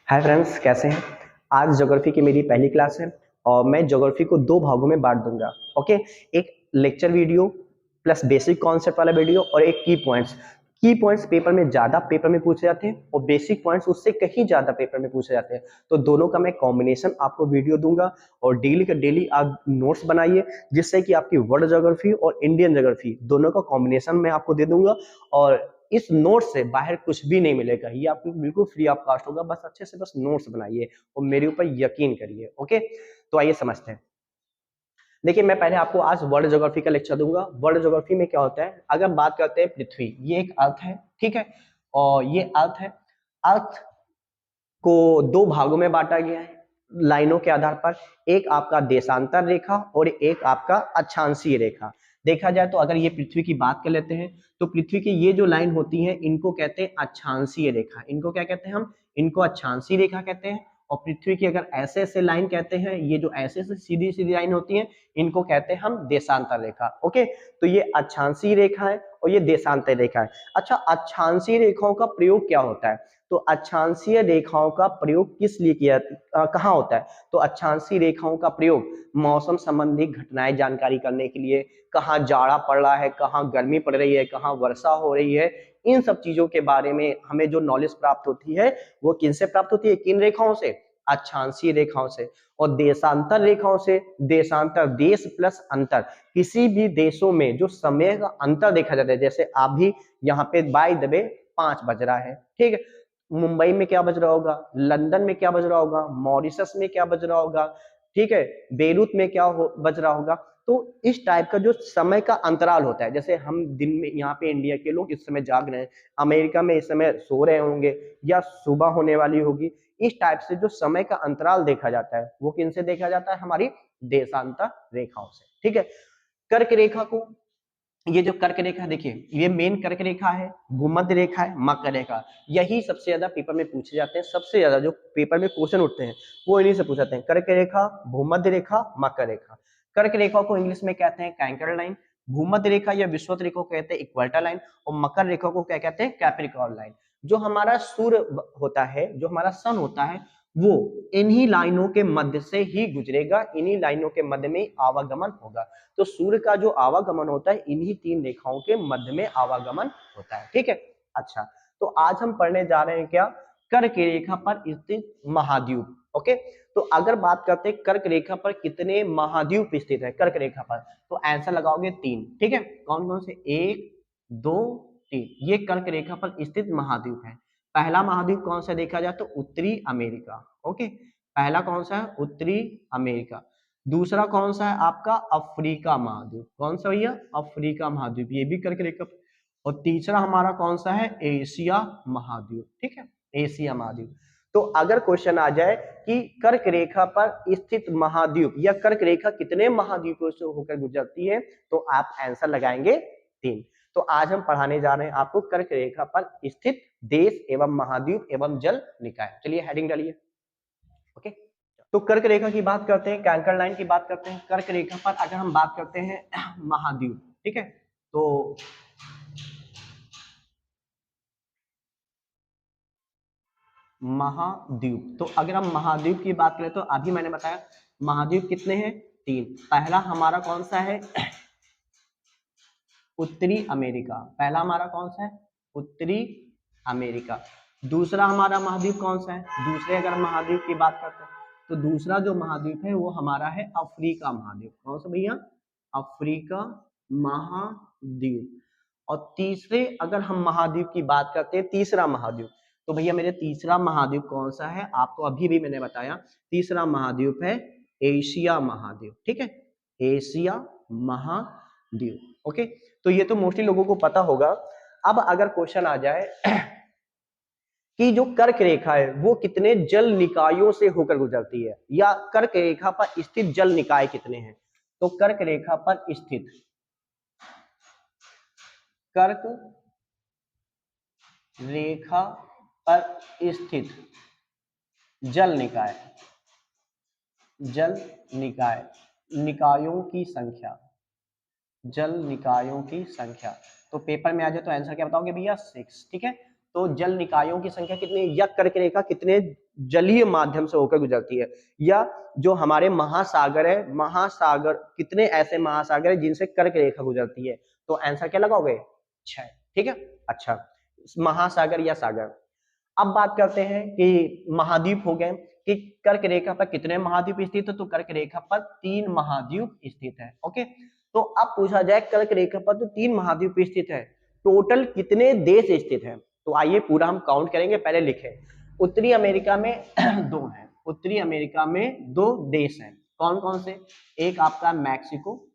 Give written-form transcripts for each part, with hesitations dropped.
Hi friends, कैसे हैं। आज ज्योग्राफी की मेरी पहली क्लास है और मैं ज्योग्राफी को दो भागों में बांट दूंगा। ओके, एक lecture video plus basic concept वाला वीडियो और एक की पॉइंट्स पेपर में ज्यादा पेपर में पूछे जाते हैं और बेसिक पॉइंट्स उससे कहीं ज्यादा पेपर में पूछे जाते हैं। तो दोनों का मैं कॉम्बिनेशन आपको वीडियो दूंगा और डेली का डेली आप नोट्स बनाइए, जिससे कि आपकी वर्ल्ड ज्योग्राफी और इंडियन ज्योग्राफी दोनों का कॉम्बिनेशन मैं आपको दे दूंगा। और इस नोट से बाहर कुछ भी नहीं मिलेगा, ये आपको बिल्कुल फ्री ऑफ कॉस्ट होगा। बस अच्छे से बस नोट्स बनाइए और मेरे ऊपर यकीन करिए। ओके, तो आइए समझते हैं। देखिए, मैं पहले आपको आज वर्ल्ड ज्योग्राफी का लेक्चर दूंगा। वर्ल्ड ज्योग्राफी में क्या होता है, अगर हम बात करते हैं पृथ्वी, ये एक अर्थ है, ठीक है। और ये अर्थ है, अर्थ को दो भागों में बांटा गया है लाइनों के आधार पर। एक आपका देशांतर रेखा और एक आपका अक्षांशीय रेखा। देखा जाए तो अगर ये पृथ्वी की बात कर लेते हैं तो पृथ्वी की ये जो लाइन होती है इनको कहते हैं अक्षांशीय रेखा। इनको क्या कहते हैं हम, इनको अक्षांशीय रेखा कहते हैं। और पृथ्वी की अगर ऐसे ऐसे लाइन कहते हैं, ये जो ऐसे ऐसे सीधी सीधी लाइन होती है इनको कहते हैं हम देशांतर रेखा। ओके, तो ये अक्षांशीय रेखा है और ये देशांतर रेखा है। अच्छा, अक्षांशीय रेखाओं का प्रयोग क्या होता है, तो अक्षांशीय रेखाओं का प्रयोग किस लिए किया कहाँ होता है, तो अक्षांशीय रेखाओं का प्रयोग मौसम संबंधी घटनाएं जानकारी करने के लिए, कहाँ जाड़ा पड़ रहा है, कहाँ गर्मी पड़ रही है, कहाँ वर्षा हो रही है, इन सब चीजों के बारे में हमें जो नॉलेज प्राप्त होती है वो किनसे प्राप्त होती है, किन रेखाओं से, अक्षांशीय रेखाओं से। और देशांतर रेखाओं से, देशांतर देश प्लस अंतर, किसी भी देशों में जो समय का अंतर देखा जाता है, जैसे अभी यहाँ पे बाय द वे 5 बज रहा है, ठीक है। मुंबई में क्या बज रहा होगा, लंदन में क्या बज रहा होगा, मॉरिशस में क्या बज रहा होगा, ठीक है, बेरूत में क्या बज रहा होगा। तो इस टाइप का जो समय का अंतराल होता है, जैसे हम दिन में यहाँ पे इंडिया के लोग इस समय जाग रहे हैं, अमेरिका में इस समय सो रहे होंगे या सुबह होने वाली होगी। इस टाइप से जो समय का अंतराल देखा जाता है वो किनसे देखा जाता है, हमारी देशांतर रेखाओं से, ठीक है। कर्क रेखा को, ये जो कर्क रेखा देखिए, ये मेन कर्क रेखा है, भूमध्य रेखा है, मकर रेखा। यही सबसे ज्यादा पेपर में पूछे जाते हैं, सबसे ज्यादा जो पेपर में क्वेश्चन उठते हैं वो इन्हीं से पूछते हैं, कर्क रेखा, भूमध्य रेखा, मकर रेखा। कर्क रेखा को इंग्लिश में कहते हैं कैंकर लाइन, भूमध्य रेखा या विषुवत रेखा को कहते हैं इक्वेटर लाइन, और मकर रेखा को क्या कहते हैं, कैप्रिकॉर्न लाइन। जो हमारा सूर्य होता है, जो हमारा सन होता है, वो इन्हीं लाइनों के मध्य से ही गुजरेगा, इन्हीं लाइनों के मध्य में आवागमन होगा। तो सूर्य का जो आवागमन होता है इन्हीं 3 रेखाओं के मध्य में आवागमन होता है, ठीक है। अच्छा, तो आज हम पढ़ने जा रहे हैं क्या, कर्क रेखा पर स्थित महाद्वीप। ओके, तो अगर बात करते हैं कर्क रेखा पर कितने महाद्वीप स्थित है कर्क रेखा पर, तो आंसर लगाओगे 3, ठीक है। कौन कौन से, 1 2 3, ये कर्क रेखा पर स्थित महाद्वीप है। पहला महाद्वीप कौन सा देखा जाए तो उत्तरी अमेरिका। ओके, पहला कौन सा है, उत्तरी अमेरिका। दूसरा कौन सा है आपका, अफ्रीका महाद्वीप। कौन सा भैया, अफ्रीका महाद्वीप, ये भी कर्क रेखा। और तीसरा हमारा कौन सा है, एशिया महाद्वीप, ठीक है, एशिया महाद्वीप। तो अगर क्वेश्चन आ जाए कि कर्क रेखा पर स्थित महाद्वीप या कर्क रेखा कितने महाद्वीपों से होकर गुजरती है, तो आप आंसर लगाएंगे 3। तो आज हम पढ़ाने जा रहे हैं आपको कर्क रेखा पर स्थित देश एवं महाद्वीप एवं जल निकाय। चलिए हेडिंग डालिए। ओके, तो कर्क रेखा की बात करते हैं, कैंकर लाइन की बात करते हैं। कर्क रेखा पर अगर हम बात करते हैं महाद्वीप, ठीक है, तो महाद्वीप, तो अगर हम महाद्वीप की बात करें तो अभी मैंने बताया महाद्वीप कितने हैं, 3। पहला हमारा कौन सा है, उत्तरी अमेरिका। पहला हमारा कौन सा है, उत्तरी अमेरिका। दूसरा हमारा महाद्वीप कौन सा है, दूसरे अगर महाद्वीप की बात करते हैं तो दूसरा जो महाद्वीप है वो हमारा है अफ्रीका महाद्वीप। कौन सा भैया, अफ्रीका महाद्वीप। और तीसरे अगर हम महाद्वीप की बात करते हैं, तीसरा महाद्वीप, तो भैया मेरे तीसरा महाद्वीप कौन सा है, आपको अभी भी मैंने बताया, तीसरा महाद्वीप है एशिया महाद्वीप, ठीक है, एशिया महाद्वीप। ओके, तो ये तो मोस्टली लोगों को पता होगा। अब अगर क्वेश्चन आ जाए कि जो कर्क रेखा है वो कितने जल निकायों से होकर गुजरती है, या कर्क रेखा पर स्थित जल निकाय कितने हैं, तो कर्क रेखा पर स्थित, कर्क रेखा पर स्थित जल निकाय, जल निकाय, निकायों की संख्या, जल निकायों की संख्या। तो पेपर में आ जाए तो आंसर क्या बताओगे भैया, 6, ठीक है। तो जल निकायों की संख्या कितनी है, या कर्क रेखा कितने जलीय माध्यम से होकर गुजरती है, या जो हमारे महासागर है, महासागर कितने ऐसे महासागर है जिनसे कर्क रेखा गुजरती है। तो आंसर क्या लगाओगे, 6। ठीक है, अच्छा महासागर या सागर। अब बात करते हैं कि महाद्वीप हो गए, कि कर्क रेखा पर कितने महाद्वीप स्थित है, तो कर्क रेखा पर 3 महाद्वीप स्थित है। ओके, तो अब पूछा जाए कर्क रेखा पर तो 3 महाद्वीप स्थित है, टोटल कितने देश स्थित है, तो आइए पूरा हम काउंट करेंगे, पहले लिखें। उत्तरी अमेरिका में 2 हैं, उत्तरी अमेरिका में 2 देश हैं, कौन कौन से, एक आपका मैक्सिको,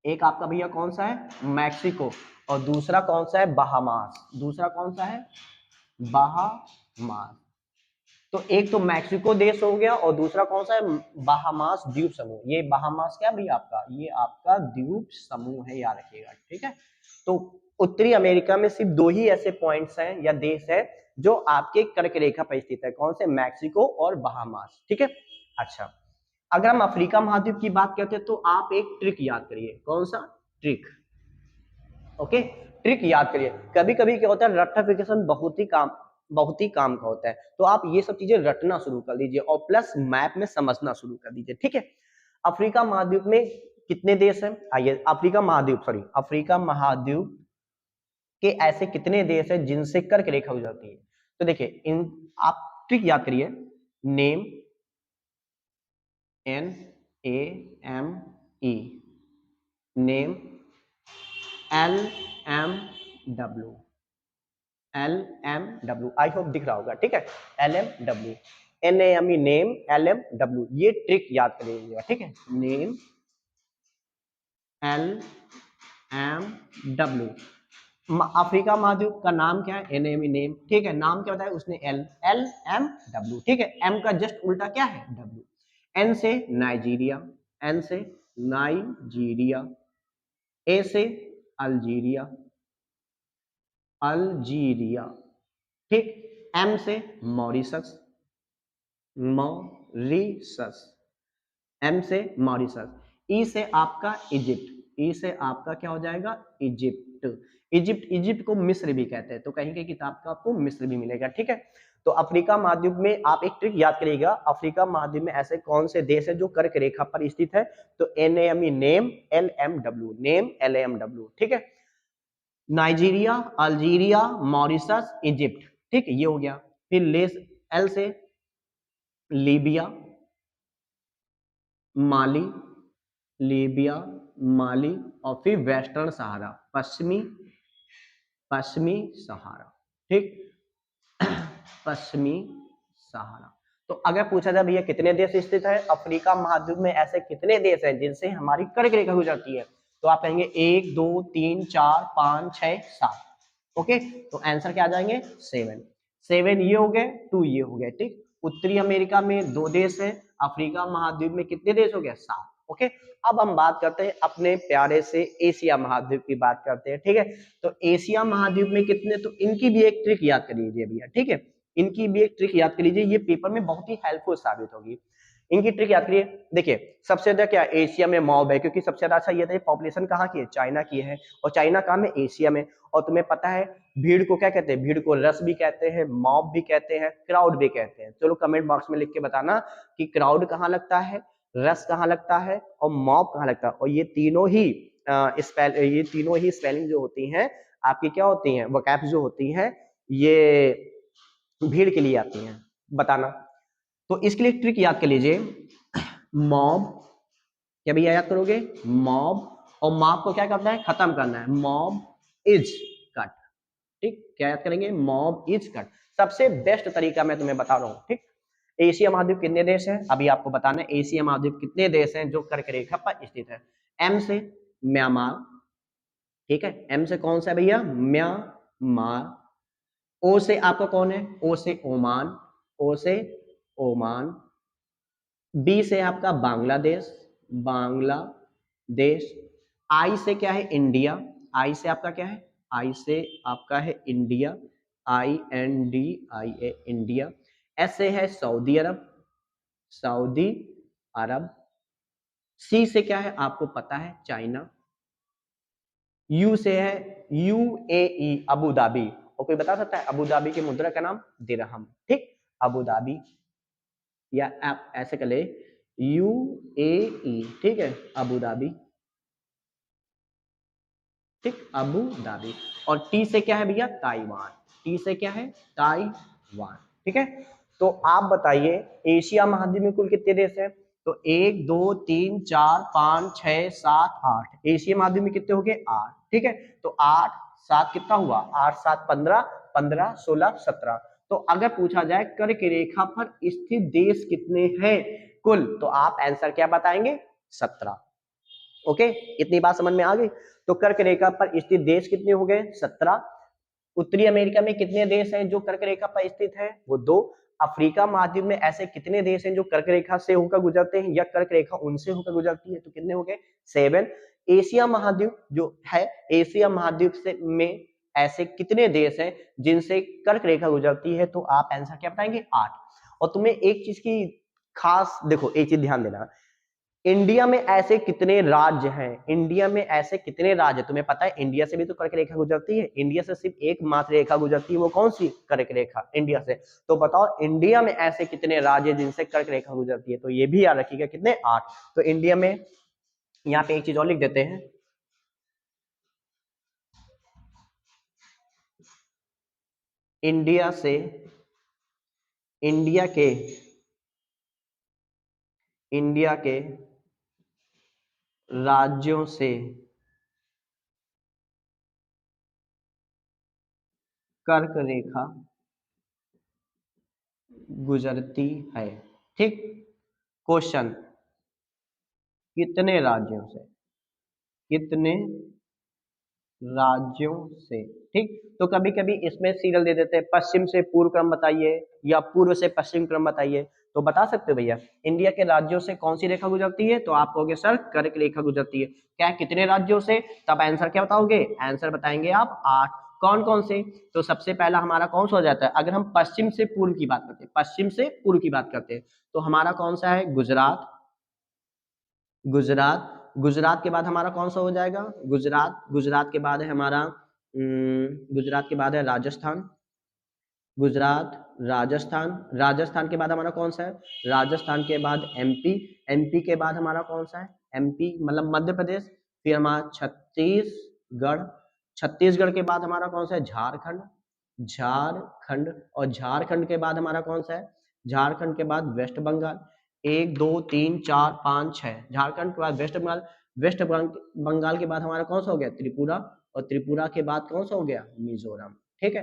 एक आपका भैया कौन सा है, मैक्सिको, और दूसरा कौन सा है, बहामास, दूसरा कौन सा है, बहामास। तो एक तो मैक्सिको देश हो गया और दूसरा कौन सा है, बहामास द्वीप समूह। ये बहामास क्या भैया आपका, ये आपका द्वीप समूह है, याद रखिएगा। ठीक है, तो उत्तरी अमेरिका में सिर्फ 2 ही ऐसे पॉइंट्स हैं या देश है जो आपके कर्क रेखा पर स्थित है, कौन से, मैक्सिको और बहामास। ठीक है, अच्छा अगर हम अफ्रीका महाद्वीप की बात करते हैं तो आप एक ट्रिक याद करिए, कौन सा ट्रिक, ओके ट्रिक याद करिए। कभी कभी क्या होता है, रट्टाफिकेशन बहुत ही काम का होता है, तो आप ये सब चीजें रटना शुरू कर दीजिए और प्लस मैप में समझना शुरू कर दीजिए। ठीक है, अफ्रीका महाद्वीप में कितने देश हैं, आइए अफ्रीका महाद्वीप के ऐसे कितने देश हैं जिनसे कर्क रेखा गुजरती है। तो देखिए इन, आप ट्रिक याद करिए, name NAME, name LMW, I hope दिख रहा होगा। ठीक है, LMW, NAME, नेम LMW, ये ट्रिक याद करिएगा। ठीक है, नेम LMW, अफ्रीका महाद्वीप का नाम क्या है, NAME, नेम। ठीक है, नाम क्या बताया उसने, LMW। ठीक है, M का जस्ट उल्टा क्या है, W। N से नाइजीरिया, N से नाइजीरिया, A से अल्जीरिया, अल्जीरिया। ठीक, M से मॉरिशस, मॉरिशस, M से मॉरिशस। E से आपका इजिप्ट, E से आपका क्या हो जाएगा, इजिप्ट। इजिप्ट को मिस्र भी कहते हैं, तो कहीं कहीं किताब का आपको मिस्र भी मिलेगा। ठीक है, तो अफ्रीका महाद्वीप में आप एक ट्रिक याद करिएगा, अफ्रीका महाद्वीप में ऐसे कौन से देश है जो कर्क रेखा पर स्थित है, तो NAME, name LMW, name LMW। ठीक है, नाइजीरिया, अल्जीरिया, मॉरिशस, इजिप्ट। ठीक है, ये हो गया। फिर L से लीबिया, माली, लीबिया, माली, और फिर वेस्टर्न सहारा, पश्चिमी सहारा। ठीक, पश्चिमी सहारा। तो अगर पूछा जाए भैया कितने देश स्थित है अफ्रीका महाद्वीप में, ऐसे कितने देश हैं जिनसे हमारी कर्क रेखा गुजरती है, तो आप कहेंगे 1 2 3 4 5 6 7। ओके, तो आंसर क्या आ जाएंगे, 7 ये हो गए, 2 ये हो गए। ठीक, उत्तरी अमेरिका में 2 देश है, अफ्रीका महाद्वीप में कितने देश हो गए, 7। ओके, अब हम बात करते हैं अपने प्यारे से एशिया महाद्वीप की बात करते हैं। ठीक है, तो एशिया महाद्वीप में कितने, तो इनकी भी एक ट्रिक याद कर लीजिए भैया। ठीक है, इनकी भी एक ट्रिक याद कर लीजिए, ये पेपर में बहुत ही हेल्पफुल साबित होगी। इनकी ट्रिक याद करिए, देखिए सबसे ज्यादा क्या एशिया में मॉब है, क्योंकि सबसे ज्यादा अच्छा ये था, पॉपुलेशन कहाँ की है, चाइना की है, और चाइना कहाँ में, एशिया में। और तुम्हें पता है भीड़ को क्या कहते हैं, भीड़ को रस भी कहते हैं, मॉब भी कहते हैं, क्राउड भी कहते हैं। चलो कमेंट बॉक्स में लिख के बताना कि क्राउड कहाँ लगता है, रस कहाँ लगता है, और मॉब कहाँ लगता है। और ये तीनों ही स्पेलिंग जो होती हैं आपकी क्या होती हैं, वोकैब्स जो होती हैं, ये भीड़ के लिए आती हैं, बताना। तो इसके लिए ट्रिक याद कर लीजिए, मॉब, क्या भैया याद करोगे, मॉब, और मॉब को क्या करना है, खत्म करना है, मॉब इज कट। ठीक, क्या याद करेंगे, मॉब इज कट। सबसे बेस्ट तरीका मैं तुम्हें बता रहा हूँ। ठीक, एशिया महाद्वीप कितने देश हैं, अभी आपको बताना है एशिया महाद्वीप कितने देश हैं जो कर्क रेखा पर स्थित है। M से म्यांमार, ठीक है, M से कौन सा है भैया, म्यांमार। O से आपका कौन है, O से ओमान, O से ओमान। B से आपका बांग्लादेश, बांग्लादेश। I से क्या है, इंडिया, I से आपका क्या है, I से आपका है इंडिया, INDIA, इंडिया। S से है सऊदी अरब, सऊदी अरब। C से क्या है आपको पता है, चाइना। U से है UAE, अबू धाबी, और कोई बता सकता है अबू धाबी की मुद्रा का नाम? दिरहम। ठीक, अबू धाबी, या आप ऐसे कर ले UAE, ठीक है, अबू धाबी, ठीक, अबू धाबी। और टी से क्या है भैया? ताइवान। टी से क्या है? ताइवान। ठीक है, तो आप बताइए एशिया महाद्वीप में कुल कितने देश हैं? तो 1 2 3 4 5 6 7 8, एशिया महाद्वीप में कितने हो गए? 8। ठीक है, तो 8 7 कितना हुआ? 8 7 15, 15 16 17। तो अगर पूछा जाए कर्क रेखा पर स्थित देश कितने हैं कुल, तो आप आंसर क्या बताएंगे? 17। ओके, इतनी बात समझ में आ गई? तो कर्क रेखा पर स्थित देश कितने हो गए? 17। उत्तरी अमेरिका में कितने देश हैं जो कर्क रेखा पर स्थित है? वो 2। अफ्रीका महाद्वीप में ऐसे कितने देश हैं जो कर्क रेखा से होकर गुजरते हैं या कर्क रेखा उनसे होकर गुजरती है? तो कितने हो गए? 7। एशिया महाद्वीप जो है, एशिया महाद्वीप से में ऐसे कितने देश हैं जिनसे कर्क रेखा गुजरती है? तो आप आंसर क्या बताएंगे? 8। और तुम्हें एक चीज की खास देखो, एक चीज ध्यान देना, इंडिया में ऐसे कितने राज्य हैं? इंडिया में ऐसे कितने राज्य, तुम्हें पता है इंडिया से भी तो कर्क रेखा गुजरती है, इंडिया से सिर्फ एक मात्र रेखा गुजरती है, वो कौन सी? कर्क रेखा, इंडिया से। तो बताओ इंडिया में ऐसे कितने राज्य जिनसे कर्क रेखा गुजरती है? तो ये भी याद रखिएगा, कितने? 8। तो इंडिया में, यहाँ पे एक चीज और लिख देते हैं, इंडिया से, इंडिया के, इंडिया के राज्यों से कर्क रेखा गुजरती है। ठीक, क्वेश्चन, कितने राज्यों से? कितने राज्यों से? ठीक, तो कभी कभी इसमें सीरियल दे देते हैं, पश्चिम से पूर्व क्रम बताइए या पूर्व से पश्चिम क्रम बताइए, तो बता सकते हो भैया इंडिया के राज्यों से कौन सी रेखा गुजरती है? तो आप कहोगे सर कर्क रेखा गुजरती है। क्या कितने राज्यों से? तब आंसर क्या बताओगे? आंसर बताएंगे आप 8। कौन कौन से? तो सबसे पहला हमारा कौन सा हो जाता है? अगर हम पश्चिम से पूर्व की बात करते हैं, पश्चिम से पूर्व की बात करते हैं, तो हमारा कौन सा है? गुजरात, गुजरात। गुजरात के बाद हमारा कौन सा हो जाएगा? गुजरात। गुजरात के बाद है हमारा गुजरात के बाद है राजस्थान, गुजरात, राजस्थान। राजस्थान के बाद हमारा कौन सा है? राजस्थान के बाद MP, MP के बाद हमारा कौन सा है? MP मतलब मध्य प्रदेश। फिर हमारा छत्तीसगढ़, छत्तीसगढ़ के बाद हमारा कौन सा है? झारखंड, झारखंड। और झारखंड के बाद हमारा कौन सा है? झारखंड के बाद वेस्ट बंगाल। 1 2 3 4 5 6, झारखंड के बाद वेस्ट बंगाल। वेस्ट बंगाल के बाद हमारा कौन सा हो गया? त्रिपुरा। और त्रिपुरा के बाद कौन सा हो गया? मिजोरम। ठीक है,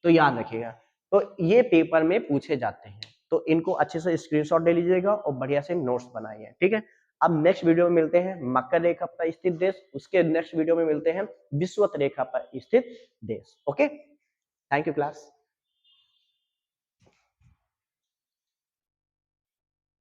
तो याद रखिएगा, तो ये पेपर में पूछे जाते हैं, तो इनको अच्छे से स्क्रीनशॉट ले लीजिएगा और बढ़िया से नोट्स बनाइए। ठीक है, अब नेक्स्ट वीडियो में मिलते हैं मकर रेखा पर स्थित देश, उसके नेक्स्ट वीडियो में मिलते हैं विषुवत रेखा पर स्थित देश। Okay, thank you class.